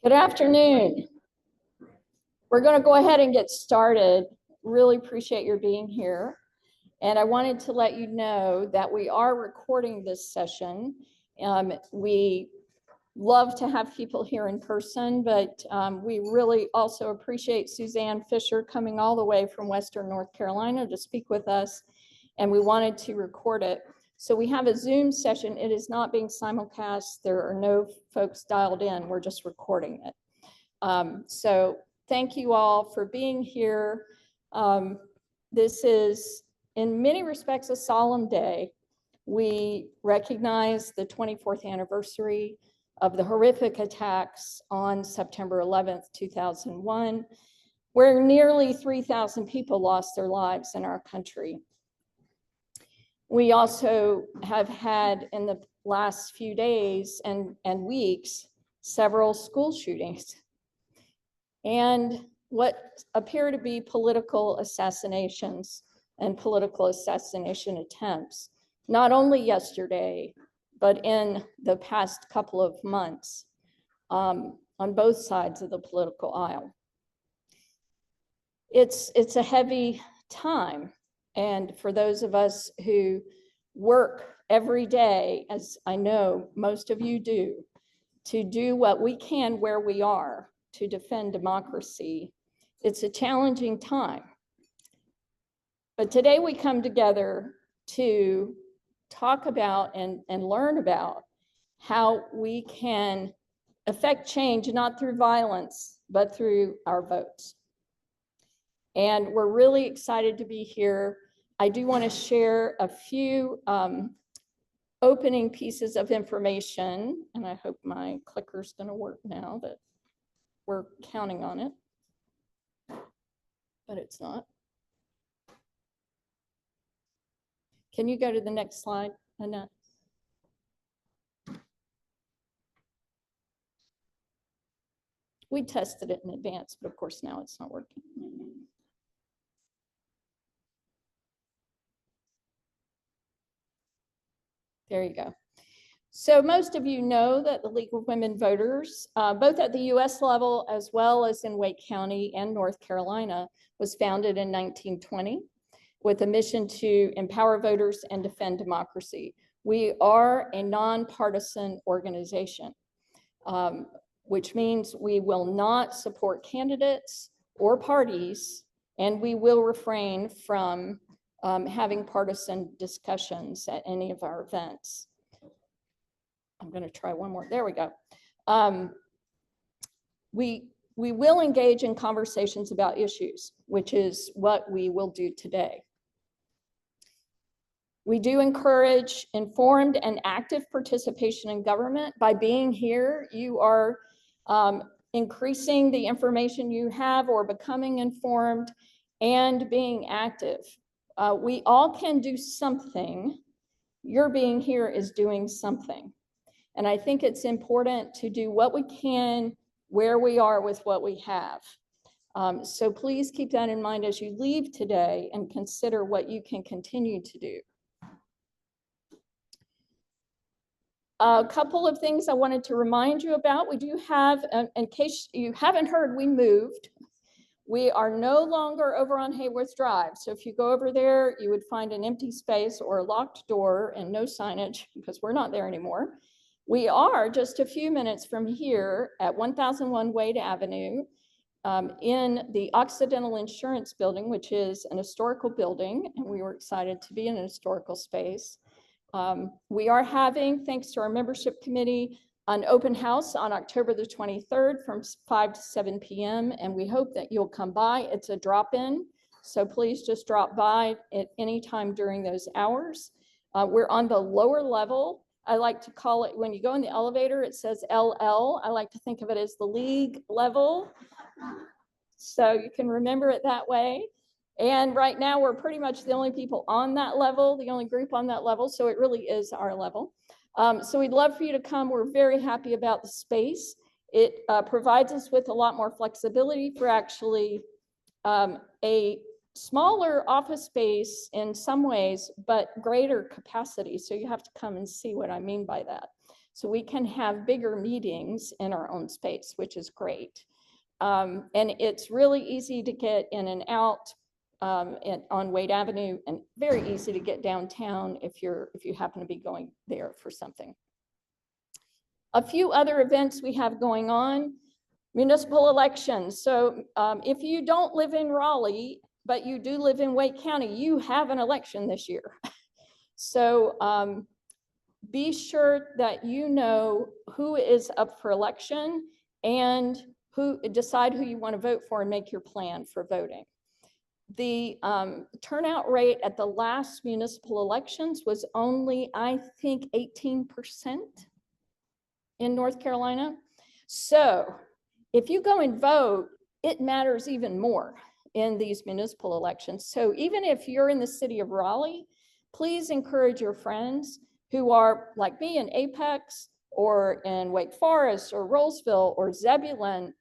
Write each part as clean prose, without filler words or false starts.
Good afternoon. We're going to go ahead and get started. Really appreciate your being here. And I wanted to let you know that we are recording this session. We love to have people here in person, but we really also appreciate Suzanne Fisher coming all the way from Western North Carolina to speak with us. And we wanted to record it. So we have a Zoom session. It is not being simulcast. There are no folks dialed in. We're just recording it. So thank you all for being here. This is, in many respects, a solemn day. We recognize the 24th anniversary of the horrific attacks on September 11th, 2001, where nearly 3,000 people lost their lives in our country. We also have had in the last few days and weeks several school shootings and what appear to be political assassinations and political assassination attempts, not only yesterday, but in the past couple of months on both sides of the political aisle. It's a heavy time. And for those of us who work every day, as I know most of you do, to do what we can where we are to defend democracy, it's a challenging time. But today we come together to talk about and learn about how we can affect change, not through violence, but through our votes. And we're really excited to be here. I do want to share a few opening pieces of information, and I hope my clicker's going to work now that we're counting on it, but it's not. Can you go to the next slide, Annette? We tested it in advance, but of course now it's not working. There you go. So most of you know that the League of Women Voters, both at the US level as well as in Wake County and North Carolina, was founded in 1920 with a mission to empower voters and defend democracy. We are a nonpartisan organization, which means we will not support candidates or parties, and we will refrain from having partisan discussions at any of our events. I'm going to try one more. There we go. We will engage in conversations about issues, which is what we will do today. We do encourage informed and active participation in government. By being here, you are increasing the information you have or becoming informed and being active. We all can do something. Your being here is doing something. And I think it's important to do what we can where we are with what we have. So please keep that in mind as you leave today and consider what you can continue to do. A couple of things I wanted to remind you about. We do have, in case you haven't heard, we moved. We are no longer over on Hayworth Drive. So if you go over there, you would find an empty space or a locked door and no signage because we're not there anymore. We are just a few minutes from here at 1001 Wade Avenue in the Occidental Insurance Building, which is an historical building, and we were excited to be in an historical space. We are having, thanks to our membership committee, an open house on October the 23rd from 5 to 7 p.m. and we hope that you'll come by. It's a drop-in, so please just drop by at any time during those hours. We're on the lower level. I like to call it, when you go in the elevator, it says LL. I like to think of it as the league level, so you can remember it that way. And right now, we're pretty much the only people on that level, the only group on that level, so it really is our level. So we'd love for you to come. We're very happy about the space. It provides us with a lot more flexibility for actually a smaller office space in some ways, but greater capacity. So you have to come and see what I mean by that. So we can have bigger meetings in our own space, which is great. And it's really easy to get in and out on Wade Avenue, and very easy to get downtown if you happen to be going there for something. A few other events we have going on: municipal elections. So if you don't live in Raleigh, but you do live in Wake County, you have an election this year. So be sure that you know who is up for election and decide who you want to vote for and make your plan for voting. The turnout rate at the last municipal elections was only, I think, 18% in North Carolina. So if you go and vote, it matters even more in these municipal elections. So even if you're in the city of Raleigh, please encourage your friends who are like me in Apex or in Wake Forest or Rollsville or Zebulon.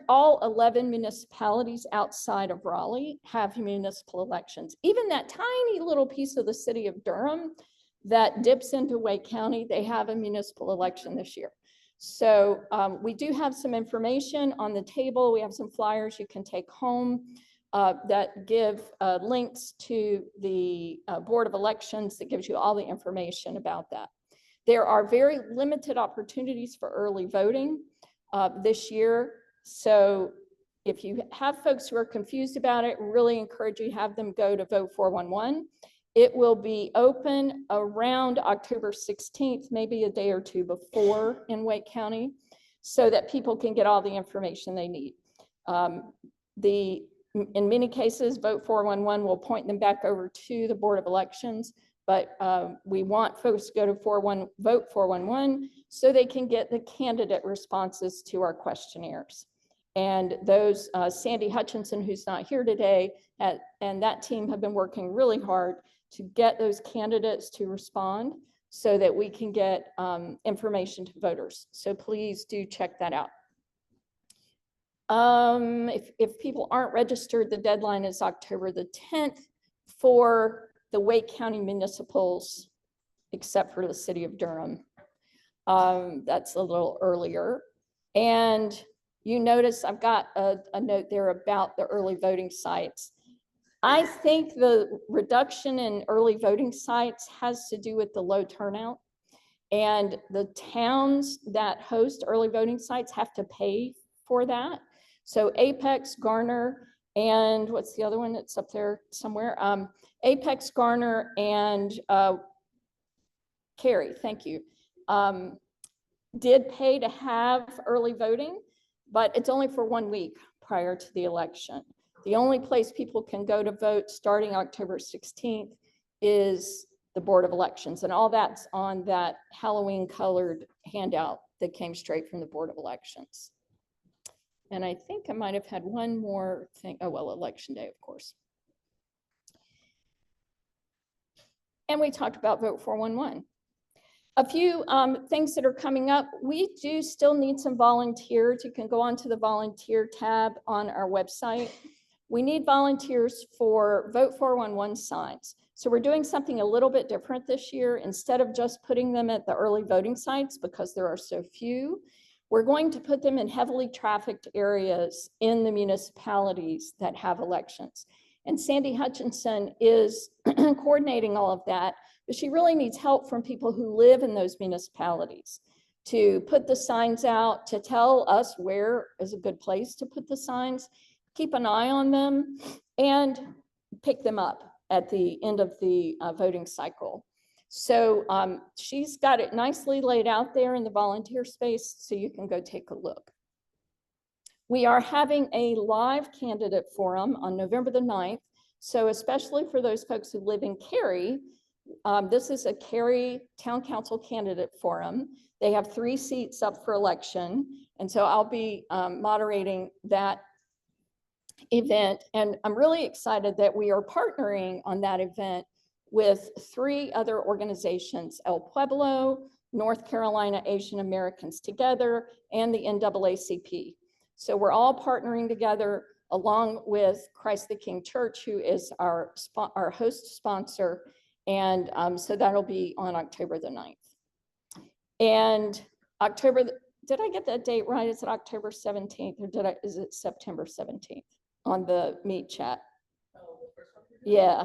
All 11 municipalities outside of Raleigh have municipal elections. Even that tiny little piece of the city of Durham that dips into Wake County, they have a municipal election this year. So we do have some information on the table. We have some flyers you can take home that give links to the Board of Elections that gives you all the information about that. There are very limited opportunities for early voting this year. So if you have folks who are confused about it, really encourage you to have them go to Vote 411. It will be open around October 16th, maybe a day or two before in Wake County, so that people can get all the information they need. In many cases, Vote 411 will point them back over to the Board of Elections, but we want folks to go to Vote 411 so they can get the candidate responses to our questionnaires. And those, Sandy Hutchinson, who's not here today, and that team have been working really hard to get those candidates to respond so that we can get information to voters. So please do check that out. If people aren't registered, the deadline is October the 10th for the Wake County municipals, except for the city of Durham. That's a little earlier. And you notice I've got a note there about the early voting sites. I think the reduction in early voting sites has to do with the low turnout, and the towns that host early voting sites have to pay for that. So Apex, Garner, and what's the other one that's up there somewhere? Apex, Garner, and Cary, thank you, did pay to have early voting, but it's only for 1 week prior to the election. The only place people can go to vote starting October 16th is the Board of Elections, and all that's on that Halloween colored handout that came straight from the Board of Elections. And I think I might have had one more thing. Oh, well, Election Day, of course. And we talked about Vote 411. A few things that are coming up. We do still need some volunteers. You can go onto the volunteer tab on our website. We need volunteers for Vote 411 signs. So we're doing something a little bit different this year. Instead of just putting them at the early voting sites, because there are so few, we're going to put them in heavily trafficked areas in the municipalities that have elections. And Sandy Hutchinson is coordinating all of that, but she really needs help from people who live in those municipalities to put the signs out, to tell us where is a good place to put the signs, keep an eye on them, and pick them up at the end of the voting cycle. So she's got it nicely laid out there in the volunteer space, so you can go take a look. We are having a live candidate forum on November the 9th. So especially for those folks who live in Cary, this is a Cary Town Council candidate forum. They have 3 seats up for election. And so I'll be moderating that event. And I'm really excited that we are partnering on that event with 3 other organizations: El Pueblo, North Carolina Asian Americans Together, and the NAACP. So we're all partnering together along with Christ the King Church, who is our host sponsor. And so that'll be on October the 9th. And October, did I get that date right? Is it October 17th or is it September 17th on the Meet Chat? Yeah.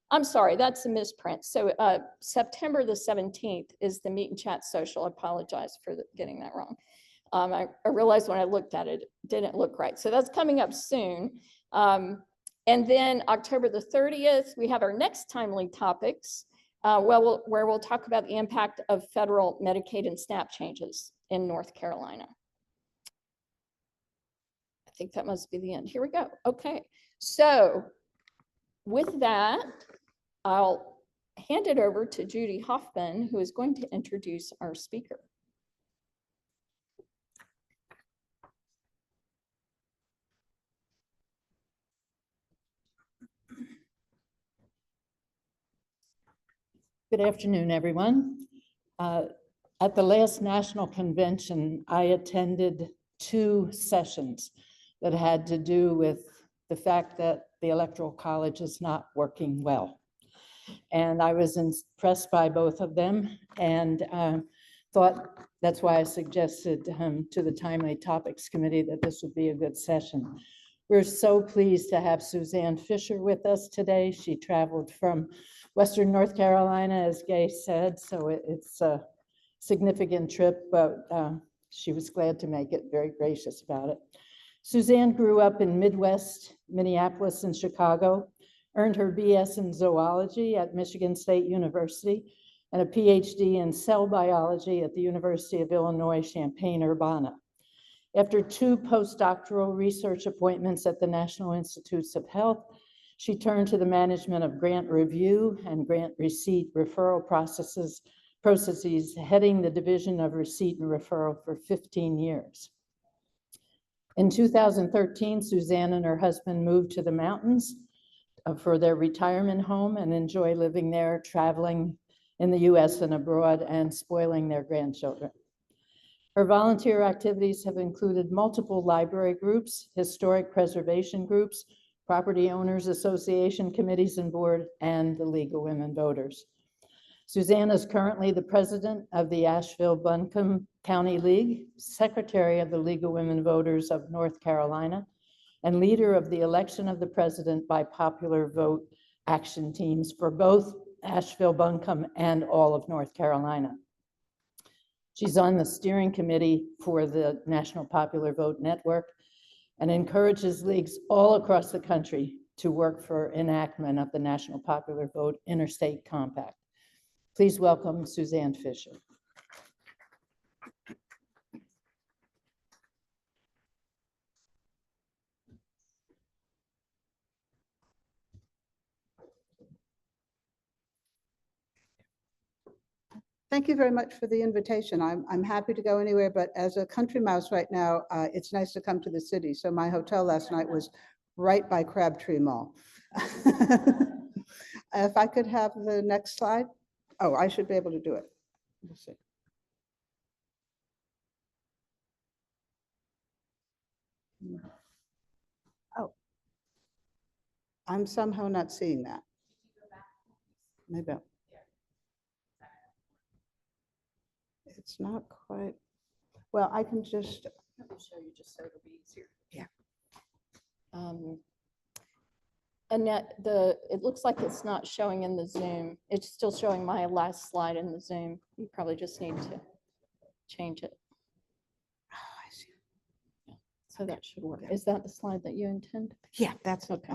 I'm sorry, that's a misprint. So September the 17th is the Meet and Chat Social. I apologize for getting that wrong. I realized when I looked at it, it didn't look right. So that's coming up soon. And then October the 30th, we have our next timely topics, where we'll talk about the impact of federal Medicaid and SNAP changes in North Carolina. I think that must be the end. Here we go. Okay. So with that, I'll hand it over to Judy Hoffman, who is going to introduce our speaker. Good afternoon, everyone. At the last national convention, I attended 2 sessions that had to do with the fact that the Electoral College is not working well. And I was impressed by both of them and thought that's why I suggested to the Timely Topics Committee that this would be a good session. We're so pleased to have Suzanne Fisher with us today. She traveled from Western North Carolina, as Gay said, so it's a significant trip, but she was glad to make it, very gracious about it. Suzanne grew up in Midwest Minneapolis and Chicago, earned her BS in zoology at Michigan State University, and a PhD in cell biology at the University of Illinois, Champaign-Urbana. After 2 postdoctoral research appointments at the National Institutes of Health, she turned to the management of grant review and grant receipt referral processes, heading the Division of Receipt and Referral for 15 years. In 2013, Suzanne and her husband moved to the mountains for their retirement home and enjoy living there, traveling in the US and abroad, and spoiling their grandchildren. Her volunteer activities have included multiple library groups, historic preservation groups, property owners association committees and board, and the League of Women Voters. Suzanne is currently the president of the Asheville-Buncombe County League, secretary of the League of Women Voters of North Carolina, and leader of the election of the president by popular vote action teams for both Asheville-Buncombe and all of North Carolina. She's on the steering committee for the National Popular Vote Network and encourages leagues all across the country to work for enactment of the National Popular Vote Interstate Compact. Please welcome Suzanne Fisher. Thank you very much for the invitation. I'm happy to go anywhere, but as a country mouse right now, it's nice to come to the city. So my hotel last night was right by Crabtree Mall. If I could have the next slide. Oh, I should be able to do it. We'll see. Oh, I'm somehow not seeing that. Maybe. It's not quite, well, I can just show you just so it'll be easier. Yeah. Annette, it looks like it's not showing in the Zoom. It's still showing my last slide in the Zoom. You probably just need to change it. Oh, I see. Yeah. So that should work. Is that the slide that you intend? Yeah, that's okay.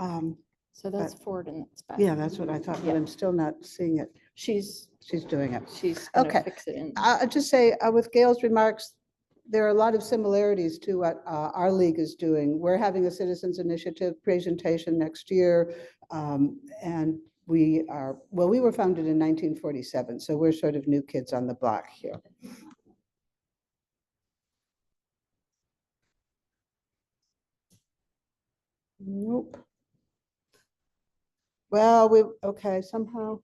So that's but, forward and that's back. Yeah, that's what I thought, but I'm still not seeing it. She's doing it. She's gonna okay. Fix it in. I'll just say with Gail's remarks, there are a lot of similarities to what our league is doing. We're having a citizens initiative presentation next year, and we are, well, we were founded in 1947, so we're sort of new kids on the block here. Nope. Well, okay, somehow.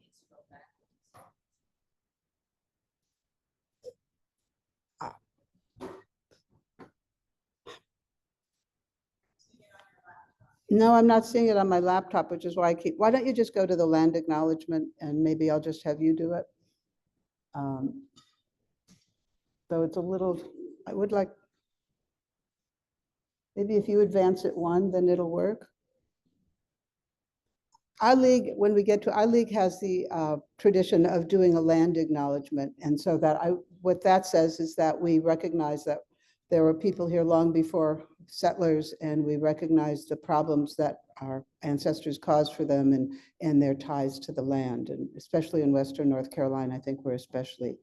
No, I'm not seeing it on my laptop, which is why why don't you just go to the land acknowledgement and maybe I'll just have you do it? though it's a little, I would like, maybe if you advance it one, then it'll work. Our league, when we get to, our league has the tradition of doing a land acknowledgement. And so what that says is that we recognize that there were people here long before settlers, and we recognize the problems that our ancestors caused for them and their ties to the land. And especially in Western North Carolina, I think we're especially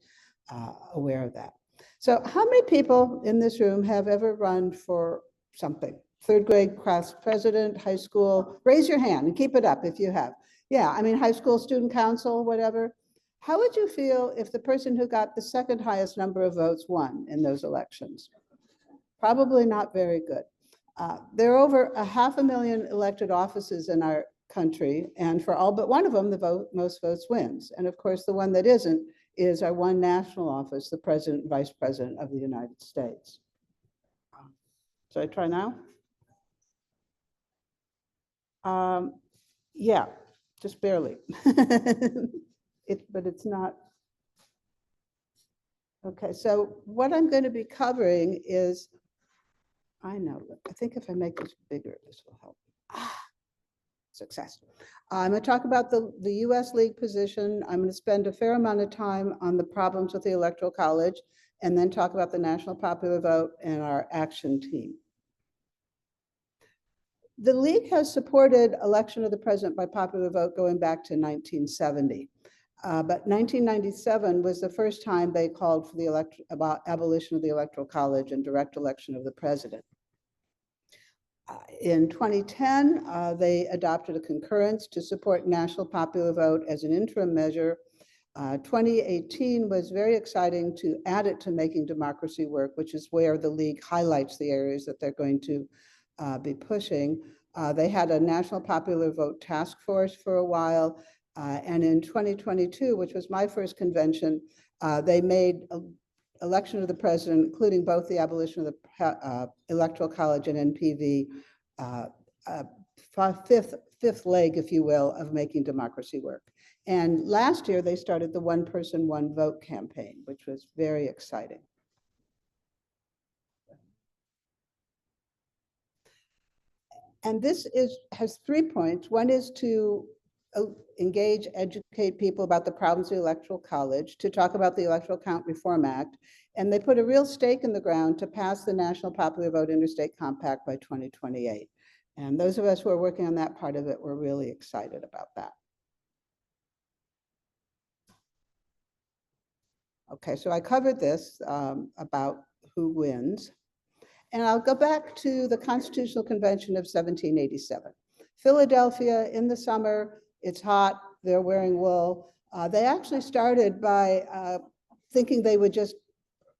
aware of that. So how many people in this room have ever run for something? Third grade class president, high school, raise your hand and keep it up if you have. Yeah, I mean, high school student council, whatever. How would you feel if the person who got the second highest number of votes won in those elections? Probably not very good. There are over 500,000 elected offices in our country, and for all but one of them, the most votes wins. And of course, the one that isn't is our one national office, the President and Vice President of the United States. Should I try now? Yeah, just barely. But it's not. Okay, so what I'm going to be covering is, I know, I think if I make this bigger, this will help. Success. I'm going to talk about the US League position. I'm going to spend a fair amount of time on the problems with the Electoral College, and then talk about the national popular vote and our action team. The League has supported election of the president by popular vote going back to 1970. But 1997 was the first time they called for about abolition of the Electoral College and direct election of the president. In 2010, they adopted a concurrence to support national popular vote as an interim measure. 2018 was very exciting to add it to Making Democracy Work, which is where the League highlights the areas that they're going to be pushing. They had a national popular vote task force for a while. And in 2022, which was my first convention, they made election of the president, including both the abolition of the Electoral College and NPV, fifth leg, if you will, of Making Democracy Work. And last year, they started the One Person, One Vote campaign, which was very exciting. And this has 3 points. One is to engage, educate people about the problems of the Electoral College, to talk about the Electoral Count Reform Act, and they put a real stake in the ground to pass the National Popular Vote Interstate Compact by 2028. And those of us who are working on that part of it, we're really excited about that. Okay, so I covered this about who wins. And I'll go back to the Constitutional Convention of 1787. Philadelphia in the summer, it's hot, they're wearing wool. They actually started by thinking they would just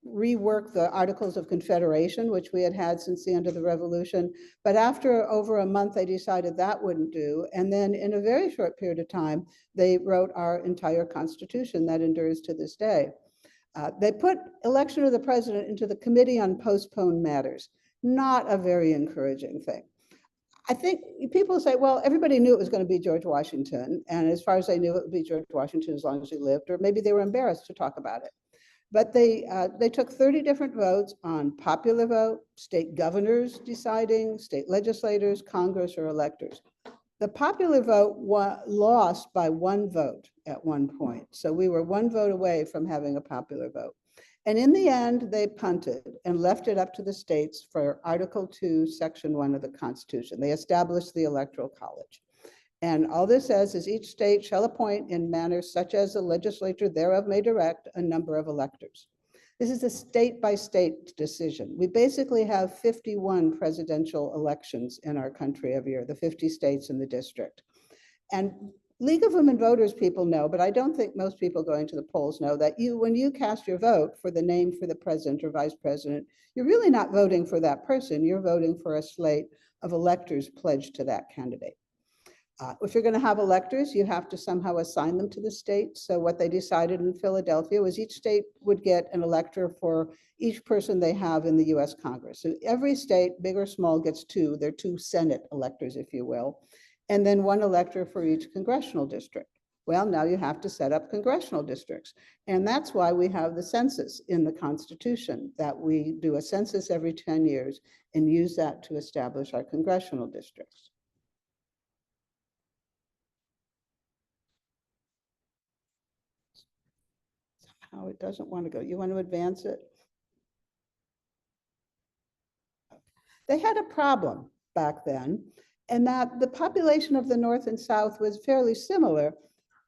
rework the Articles of Confederation, which we had had since the end of the Revolution. But after over a month, they decided that wouldn't do. And then in a very short period of time, they wrote our entire Constitution that endures to this day. They put election of the president into the Committee on Postponed Matters. Not a very encouraging thing. I think people say, well, everybody knew it was going to be George Washington. And as far as they knew, it would be George Washington as long as he lived, or maybe they were embarrassed to talk about it. But they took 30 different votes on popular vote, state governors deciding, state legislators, Congress, or electors. The popular vote lost by 1 vote at one point. So we were 1 vote away from having a popular vote. And in the end, they punted and left it up to the states for Article 2, Section 1 of the Constitution. They established the Electoral College. And all this says is each state shall appoint in manners such as the legislature thereof may direct a number of electors. This is a state-by-state decision. We basically have 51 presidential elections in our country every year, the 50 states in the district. And League of Women Voters people know, but I don't think most people going to the polls know that when you cast your vote for the name for the president or vice president, you're really not voting for that person. You're voting for a slate of electors pledged to that candidate. If you're going to have electors, you have to somehow assign them to the state. So what they decided in Philadelphia was each state would get an elector for each person they have in the US Congress. So every state, big or small, gets 2. They're 2 Senate electors, if you will, and then 1 elector for each congressional district. Well, now you have to set up congressional districts. And that's why we have the census in the Constitution, that we do a census every 10 years and use that to establish our congressional districts. Somehow it doesn't want to go. You want to advance it? They had a problem back then, and that the population of the North and South was fairly similar,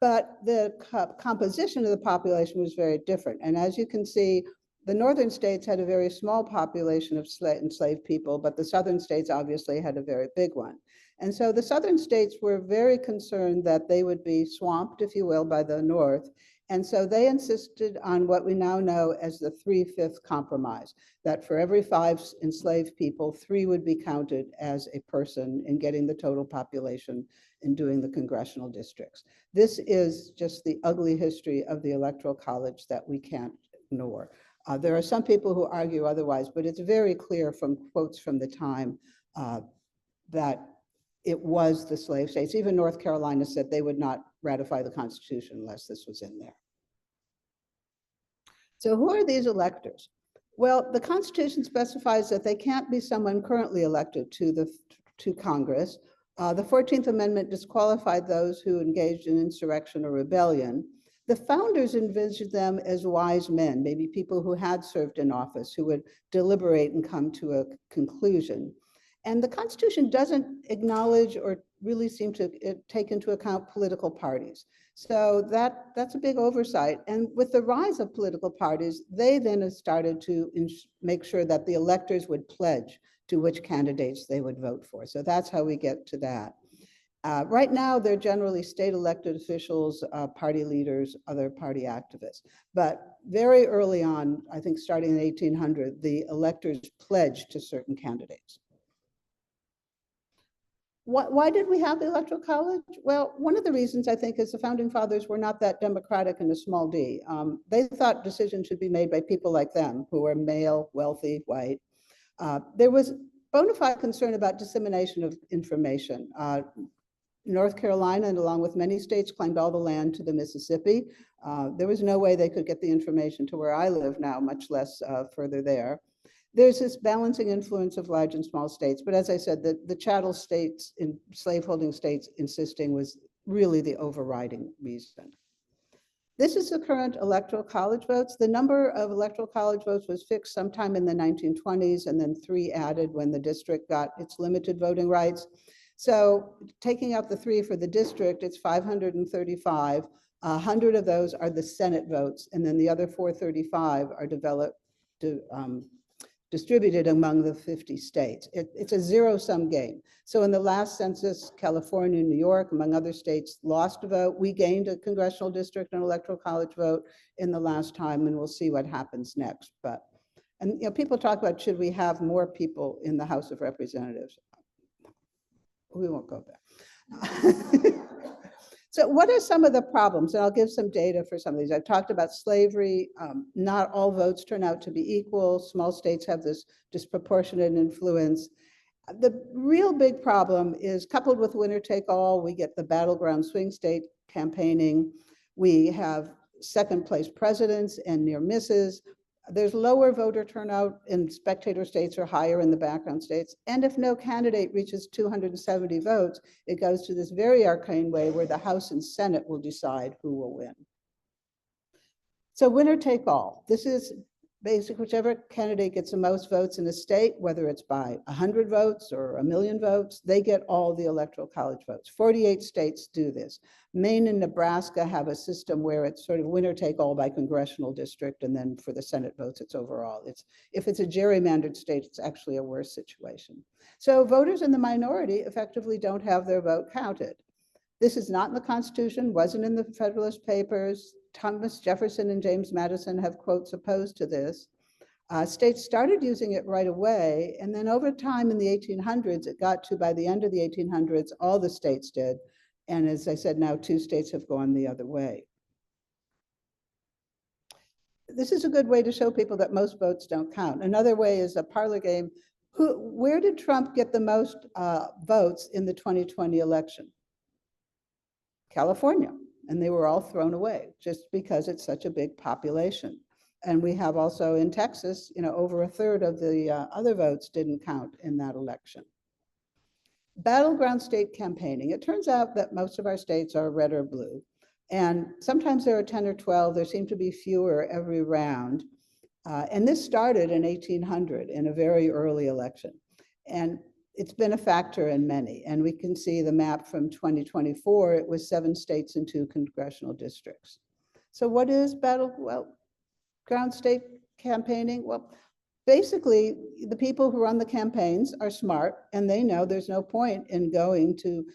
but the composition of the population was very different. And as you can see, the northern states had a very small population of enslaved people, but the southern states obviously had a very big one. And so the southern states were very concerned that they would be swamped, if you will, by the North. And so they insisted on what we now know as the 3/5 compromise, that for every 5 enslaved people, 3 would be counted as a person in getting the total population and doing the congressional districts. This is just the ugly history of the Electoral College that we can't ignore. There are some people who argue otherwise, but it's very clear from quotes from the time that it was the slave states. Even North Carolina said they would not ratify the Constitution unless this was in there. So who are these electors? Well, the Constitution specifies that they can't be someone currently elected to Congress. The 14th Amendment disqualified those who engaged in insurrection or rebellion. The founders envisioned them as wise men, maybe people who had served in office, who would deliberate and come to a conclusion. And the Constitution doesn't acknowledge or really seem to take into account political parties. So that's a big oversight. And with the rise of political parties, they then have started to make sure that the electors would pledge to which candidates they would vote for. So that's how we get to that. Right now, they're generally state elected officials, party leaders, other party activists. But very early on, I think starting in 1800, the electors pledged to certain candidates. Why did we have the Electoral College? Well, one of the reasons I think is the founding fathers were not that democratic in a small d. They thought decisions should be made by people like them, who were male, wealthy, white. There was bona fide concern about dissemination of information. North Carolina, and along with many states, claimed all the land to the Mississippi. There was no way they could get the information to where I live now, much less further there. There's this balancing influence of large and small states, but as I said, the chattel states, in slaveholding states insisting was really the overriding reason. This is the current Electoral College votes. The number of Electoral College votes was fixed sometime in the 1920s, and then 3 added when the district got its limited voting rights. So taking out the 3 for the district, it's 535. 100 of those are the Senate votes, and then the other 435 are distributed among the 50 states. It's a zero-sum game. So in the last census, California, New York, among other states, lost a vote. We gained a congressional district and Electoral College vote in the last time, and we'll see what happens next. And people talk about, should we have more people in the House of Representatives? We won't go there. So what are some of the problems? And I'll give some data for some of these. I've talked about slavery. Not all votes turn out to be equal. Small states have this disproportionate influence. The real big problem is coupled with winner take all, we get the battleground swing state campaigning. We have second place presidents and near misses. There's lower voter turnout in spectator states or higher in the background states. And if no candidate reaches 270 votes, it goes to this very arcane way where the House and Senate will decide who will win. So winner take all. This is basically whichever candidate gets the most votes in a state, whether it's by 100 votes or 1 million votes, they get all the Electoral College votes. 48 states do this. Maine and Nebraska have a system where it's sort of winner take all by congressional district, and then for the Senate votes, it's overall. If it's a gerrymandered state, it's actually a worse situation. So voters in the minority effectively don't have their vote counted. This is not in the Constitution, wasn't in the Federalist Papers. Thomas Jefferson and James Madison have quotes opposed to this. States started using it right away, and then over time in the 1800s, it got to, by the end of the 1800s, all the states did. And as I said, now 2 states have gone the other way. This is a good way to show people that most votes don't count. Another way is a parlor game. Where did Trump get the most votes in the 2020 election? California. and they were all thrown away just because it's such a big population. And we have also in Texas, over a third of the other votes didn't count in that election. Battleground state campaigning. It turns out that most of our states are red or blue. And sometimes there are 10 or 12. There seem to be fewer every round. And this started in 1800 in a very early election. And it's been a factor in many. And we can see the map from 2024. It was 7 states and 2 congressional districts. So what is battleground state campaigning? Well, basically, the people who run the campaigns are smart, and they know there's no point in going to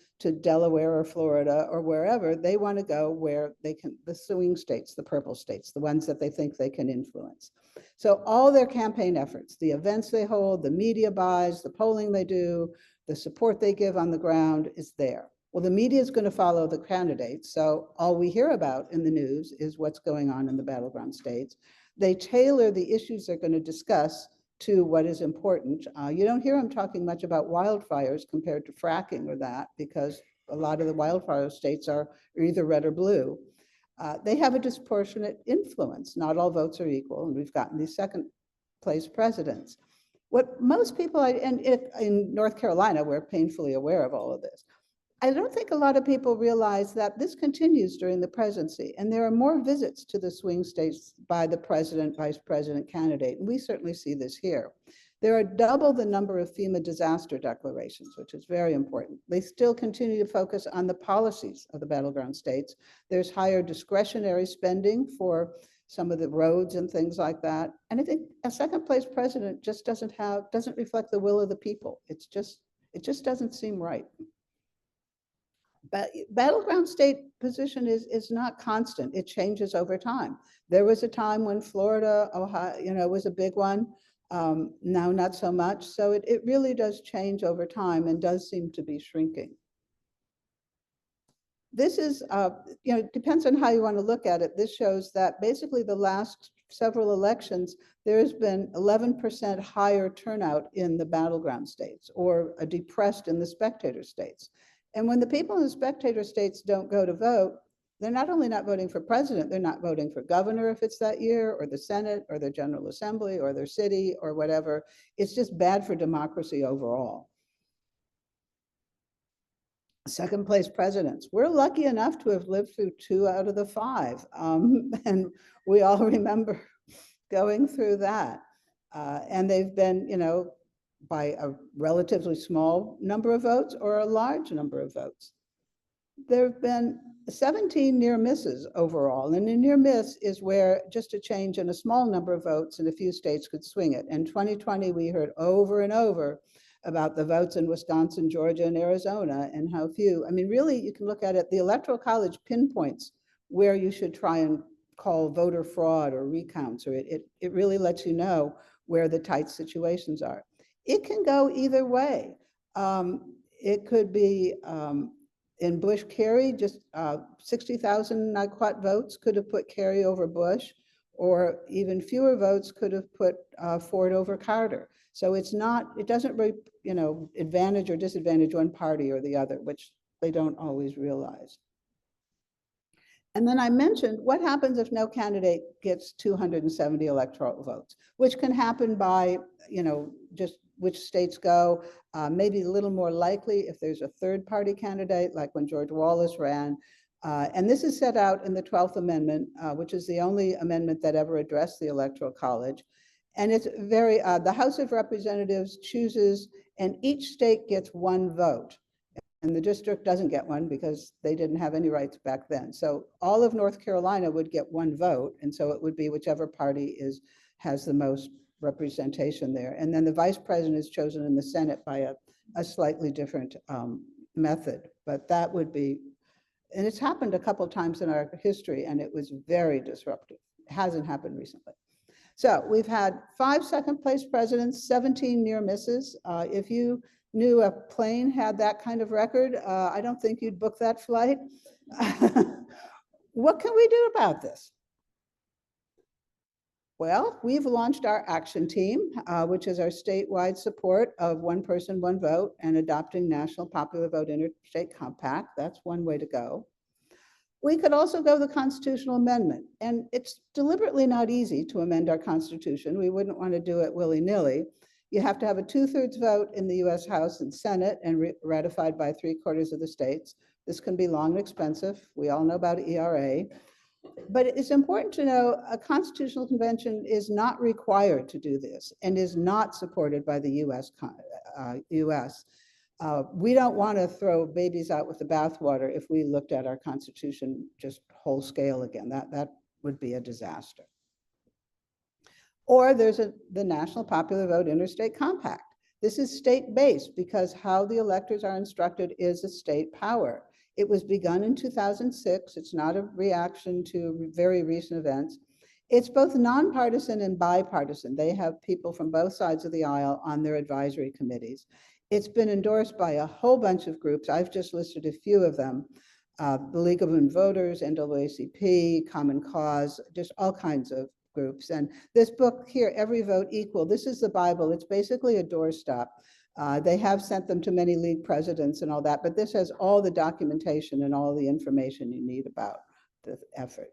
Delaware or Florida or wherever. They want to go where they can, the swing states, the purple states, the ones that they think they can influence. So all their campaign efforts, the events they hold, the media buys, the polling they do, the support they give on the ground is there. Well, the media is going to follow the candidates. So all we hear about in the news is what's going on in the battleground states. They tailor the issues they're going to discuss to what is important. You don't hear them talking much about wildfires compared to fracking or that, because a lot of the wildfire states are either red or blue. They have a disproportionate influence. Not all votes are equal, and we've gotten these second place presidents. What most people, and in North Carolina, we're painfully aware of all of this. I don't think a lot of people realize that this continues during the presidency, and there are more visits to the swing states by the president, vice president candidate, and we certainly see this here. There are double the number of FEMA disaster declarations, which is very important. They still continue to focus on the policies of the battleground states. There's higher discretionary spending for some of the roads and things like that. And I think a second place president just doesn't reflect the will of the people. It just doesn't seem right. But battleground state position is not constant. It changes over time. There was a time when Florida, Ohio, was a big one. Now not so much. So it really does change over time and does seem to be shrinking. This is, depends on how you want to look at it. This shows that basically the last several elections, there's been 11% higher turnout in the battleground states, or a depressed in the spectator states. And when the people in the spectator states don't go to vote, they're not only not voting for president, they're not voting for governor if it's that year, or the Senate, or the General Assembly, or their city, or whatever. It's just bad for democracy overall. Second place presidents. We're lucky enough to have lived through 2 out of the 5. And we all remember going through that. And they've been, by a relatively small number of votes or a large number of votes. There have been 17 near misses overall, and a near miss is where just a change in a small number of votes in a few states could swing it. In 2020, we heard over and over about the votes in Wisconsin, Georgia, and Arizona, and how few. I mean, really, you can look at it, the Electoral College pinpoints where you should try and call voter fraud or recounts, or it really lets you know where the tight situations are. It can go either way. It could be in Bush Kerry, just 60,000 Nyquat votes could have put Kerry over Bush, or even fewer votes could have put Ford over Carter. So it doesn't really, advantage or disadvantage one party or the other, which they don't always realize. And then I mentioned what happens if no candidate gets 270 electoral votes, which can happen by, just which states go, maybe a little more likely if there's a third party candidate, like when George Wallace ran. And this is set out in the 12th Amendment, which is the only amendment that ever addressed the Electoral College. And it's very, the House of Representatives chooses, and each state gets 1 vote. And the district doesn't get one because they didn't have any rights back then. So all of North Carolina would get 1 vote. And so it would be whichever party has the most representation there. And then the vice president is chosen in the Senate by a slightly different method. But that would be, and it's happened a couple times in our history, and it was very disruptive. It hasn't happened recently. So we've had 5 second place presidents, 17 near misses. If you knew a plane had that kind of record, I don't think you'd book that flight. What can we do about this? Well, we've launched our action team, which is our statewide support of 1 person, 1 vote and adopting national popular vote interstate compact. That's one way to go. We could also go the constitutional amendment, and it's deliberately not easy to amend our Constitution. We wouldn't want to do it willy-nilly. You have to have a 2/3 vote in the US House and Senate and ratified by 3/4 of the states. This can be long and expensive. We all know about ERA. But it's important to know a constitutional convention is not required to do this and is not supported by the US. We don't want to throw babies out with the bathwater if we looked at our Constitution just whole scale again. That would be a disaster. Or there's the National Popular Vote Interstate Compact. This is state-based because how the electors are instructed is a state power. It was begun in 2006. It's not a reaction to very recent events. It's both nonpartisan and bipartisan. They have people from both sides of the aisle on their advisory committees. It's been endorsed by a whole bunch of groups. I've just listed a few of them. The League of Women Voters, NAACP, Common Cause, just all kinds of groups. And this book here, Every Vote Equal, this is the Bible. It's basically a doorstop. They have sent them to many league presidents and all that, but this has all the documentation and all the information you need about the effort.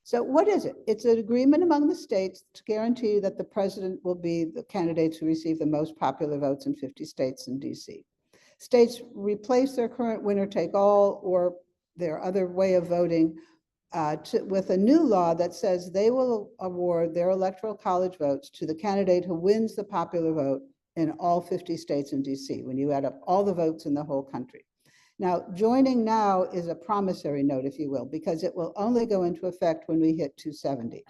So what is it? It's an agreement among the states to guarantee that the president will be the candidates who receive the most popular votes in 50 states and DC. States replace their current winner-take-all or their other way of voting with a new law that says they will award their Electoral College votes to the candidate who wins the popular vote in all 50 states and DC, when you add up all the votes in the whole country. Now, joining now is a promissory note, if you will, because it will only go into effect when we hit 270.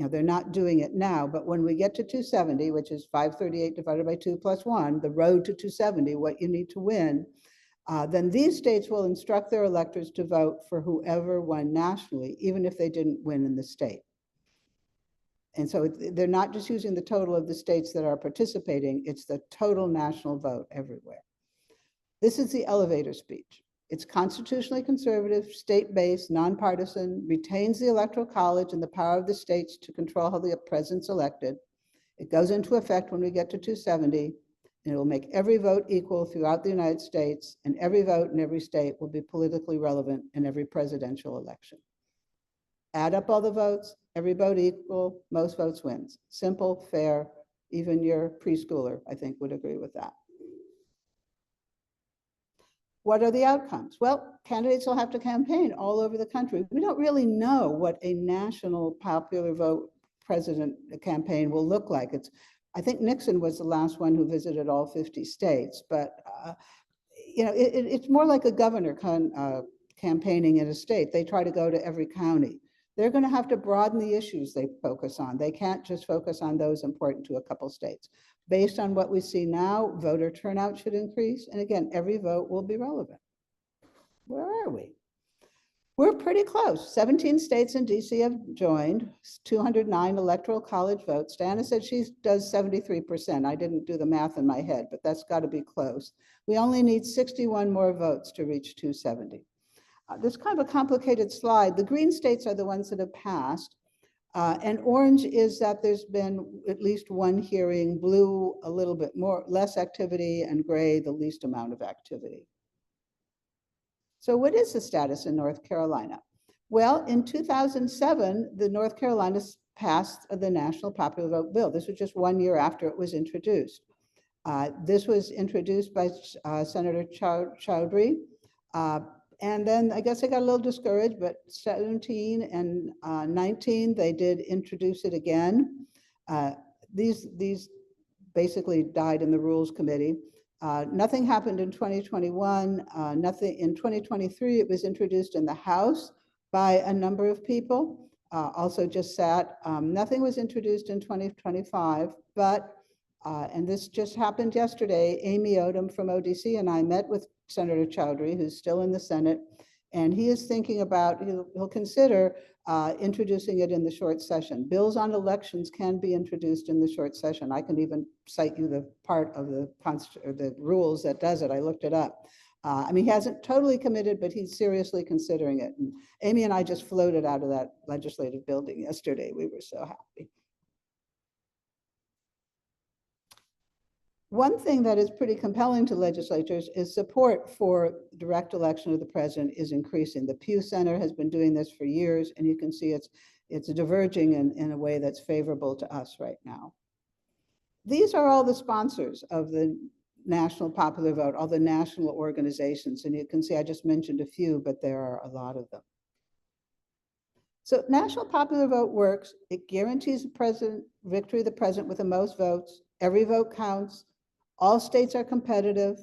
They're not doing it now, but when we get to 270, which is 538 divided by 2 plus 1, the road to 270, what you need to win, then these states will instruct their electors to vote for whoever won nationally, even if they didn't win in the state. And so they're not just using the total of the states that are participating, it's the total national vote everywhere. This is the elevator speech. It's constitutionally conservative, state-based, nonpartisan, retains the Electoral College and the power of the states to control how the president's elected. It goes into effect when we get to 270, and it will make every vote equal throughout the United States, and every vote in every state will be politically relevant in every presidential election. Add up all the votes, every vote equal, most votes wins. Simple, fair, even your preschooler, I think, would agree with that. What are the outcomes? Well, candidates will have to campaign all over the country. We don't really know what a national popular vote president campaign will look like. I think Nixon was the last one who visited all 50 states, but it's more like a governor campaigning in a state. They try to go to every county. They're going to have to broaden the issues they focus on. They can't just focus on those important to a couple states. Based on what we see now, voter turnout should increase. And again, every vote will be relevant. Where are we? We're pretty close. 17 states and DC have joined, 209 Electoral College votes. Diana said she does 73%. I didn't do the math in my head, but that's got to be close. We only need 61 more votes to reach 270. This is kind of a complicated slide. The green states are the ones that have passed. And orange is that there's been at least one hearing, blue a little bit less activity, and gray the least amount of activity. So what is the status in North Carolina? Well, in 2007, the North Carolina passed the National Popular Vote Bill. This was just 1 year after it was introduced. This was introduced by Senator Chowdhury. And then I guess I got a little discouraged, but 17 and 19, they did introduce it again. These basically died in the Rules Committee. Nothing happened in 2021. Nothing in 2023, it was introduced in the House by a number of people, also just sat. Nothing was introduced in 2025, but, and this just happened yesterday, Amy Odom from ODC and I met with Senator Chowdhury, who's still in the Senate, and he is thinking about, he'll consider introducing it in the short session. Bills on elections can be introduced in the short session. I can even cite you the part of the rules that does it. I looked it up. I mean, he hasn't totally committed, but he's seriously considering it. And Amy and I just floated out of that legislative building yesterday. We were so happy. One thing that is pretty compelling to legislators is support for direct election of the president is increasing. The Pew Center has been doing this for years, and you can see it's diverging in a way that's favorable to us right now. These are all the sponsors of the national popular vote, all the national organizations, and you can see I just mentioned a few, but there are a lot of them. So national popular vote works. It guarantees the president, victory of the president with the most votes. Every vote counts. All states are competitive.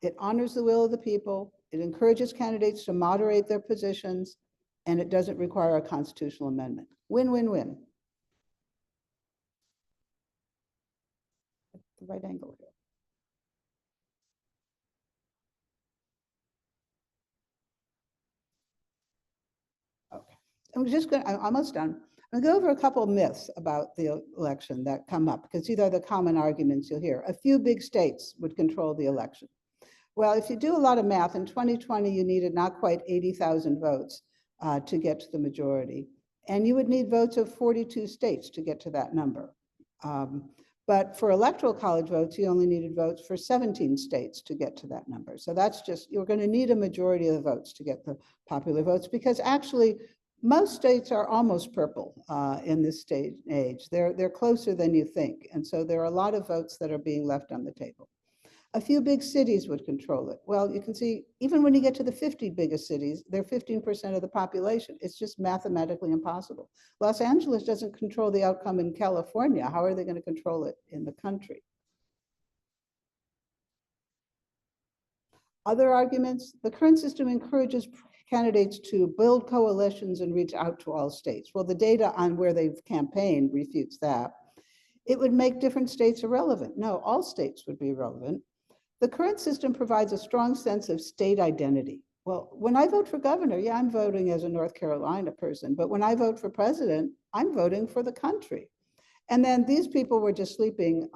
It honors the will of the people. It encourages candidates to moderate their positions, and it doesn't require a constitutional amendment. Win, win, win. The right angle here. Okay, I'm almost done. I'm gonna go over a couple of myths about the election that come up, because these are the common arguments you'll hear. A few big states would control the election. Well, if you do a lot of math, in 2020, you needed not quite 80,000 votes to get to the majority. And you would need votes of 42 states to get to that number. But for Electoral College votes, you only needed votes for 17 states to get to that number. So that's just, you're going to need a majority of the votes to get the popular votes, because actually most states are almost purple in this age. They're closer than you think. And so there are a lot of votes that are being left on the table. A few big cities would control it. Well, you can see, even when you get to the 50 biggest cities, they're 15% of the population. It's just mathematically impossible. Los Angeles doesn't control the outcome in California. How are they going to control it in the country? Other arguments, the current system encourages candidates to build coalitions and reach out to all states. Well, the data on where they've campaigned refutes that. It would make different states irrelevant. No, all states would be relevant. The current system provides a strong sense of state identity. Well, when I vote for governor, yeah, I'm voting as a North Carolina person, but when I vote for president, I'm voting for the country. And then these people were just sleeping.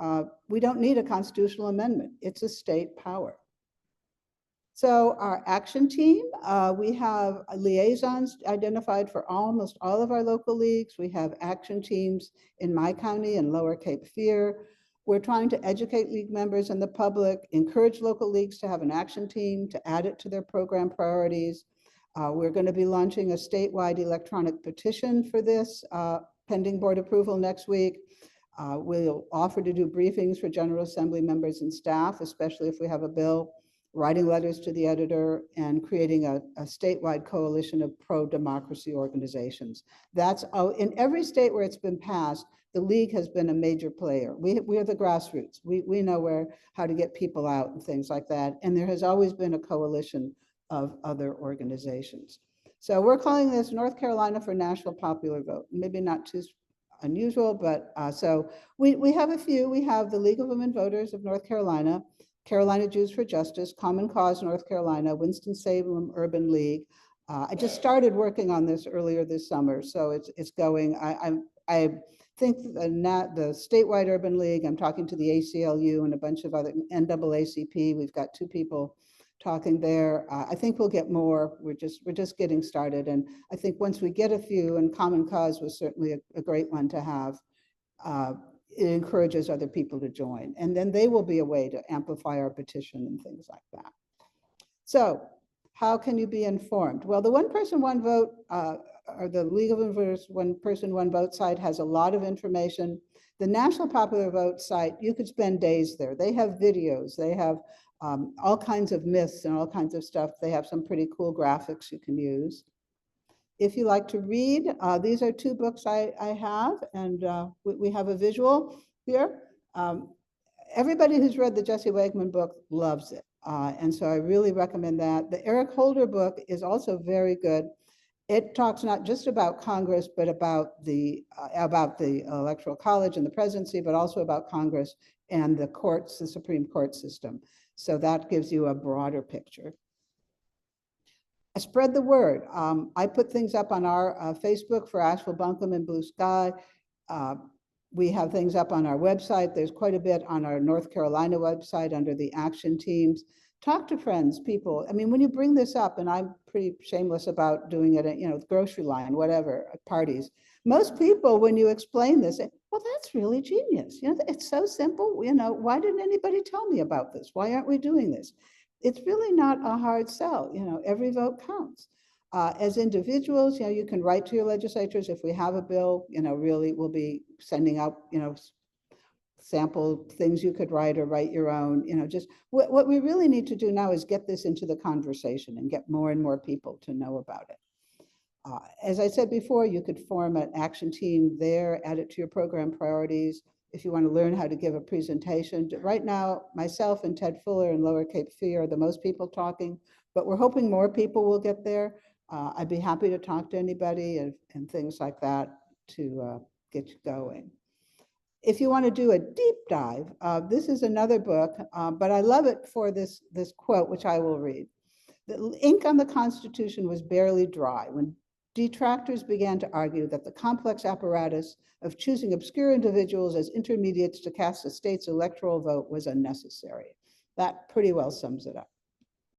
We don't need a constitutional amendment. It's a state power. So our action team, we have liaisons identified for almost all of our local leagues. We have action teams in my county and Lower Cape Fear. We're trying to educate league members and the public, encourage local leagues to have an action team, to add it to their program priorities. We're going to be launching a statewide electronic petition for this, pending board approval next week. We'll offer to do briefings for General Assembly members and staff, especially if we have a bill, writing letters to the editor, and creating a statewide coalition of pro-democracy organizations. That's in every state where it's been passed, the league has been a major player. We are the grassroots. We know how to get people out and things like that. And there has always been a coalition of other organizations. So we're calling this North Carolina for National Popular Vote. Maybe not too unusual, but so we have a few. We have the League of Women Voters of North Carolina, Carolina Jews for Justice, Common Cause North Carolina, Winston-Salem Urban League. I just started working on this earlier this summer, so it's going. I think the statewide urban league, I'm talking to the ACLU and a bunch of other, NAACP, we've got 2 people talking there. I think we'll get more. We're just getting started. And I think once we get a few, and Common Cause was certainly a great one to have, it encourages other people to join. And then they will be a way to amplify our petition and things like that. So how can you be informed? Well, the One Person, One Vote, or the League of Voters, One Person, One Vote site has a lot of information. The National Popular Vote site, you could spend days there. They have videos. They have all kinds of myths and all kinds of stuff. They have some pretty cool graphics you can use. If you like to read, these are 2 books I have, and we have a visual here. Everybody who's read the Jesse Wegman book loves it. And so I really recommend that. The Eric Holder book is also very good. It talks not just about Congress, but about the Electoral College and the presidency, but also about Congress and the courts, the Supreme Court system. So that gives you a broader picture. Spread the word. I put things up on our Facebook for Asheville-Buncombe and Blue Sky. We have things up on our website. There's quite a bit on our North Carolina website under the action teams. Talk to friends, people. I mean, when you bring this up, and I'm pretty shameless about doing it at, the grocery line, whatever, at parties. Most people, when you explain this, say, well, that's really genius. It's so simple. Why didn't anybody tell me about this? Why aren't we doing this? It's really not a hard sell. Every vote counts. As individuals, you can write to your legislatures. If we have a bill, really we'll be sending out, sample things you could write or write your own, just what we really need to do now is get this into the conversation and get more and more people to know about it. As I said before, you could form an action team there, add it to your program priorities. If you want to learn how to give a presentation, right now, myself and Ted Fuller in Lower Cape Fear are the most people talking, but we're hoping more people will get there. I'd be happy to talk to anybody and things like that to get you going. If you want to do a deep dive, this is another book, but I love it for this quote, which I will read. The ink on the Constitution was barely dry when detractors began to argue that the complex apparatus of choosing obscure individuals as intermediates to cast a state's electoral vote was unnecessary. That pretty well sums it up.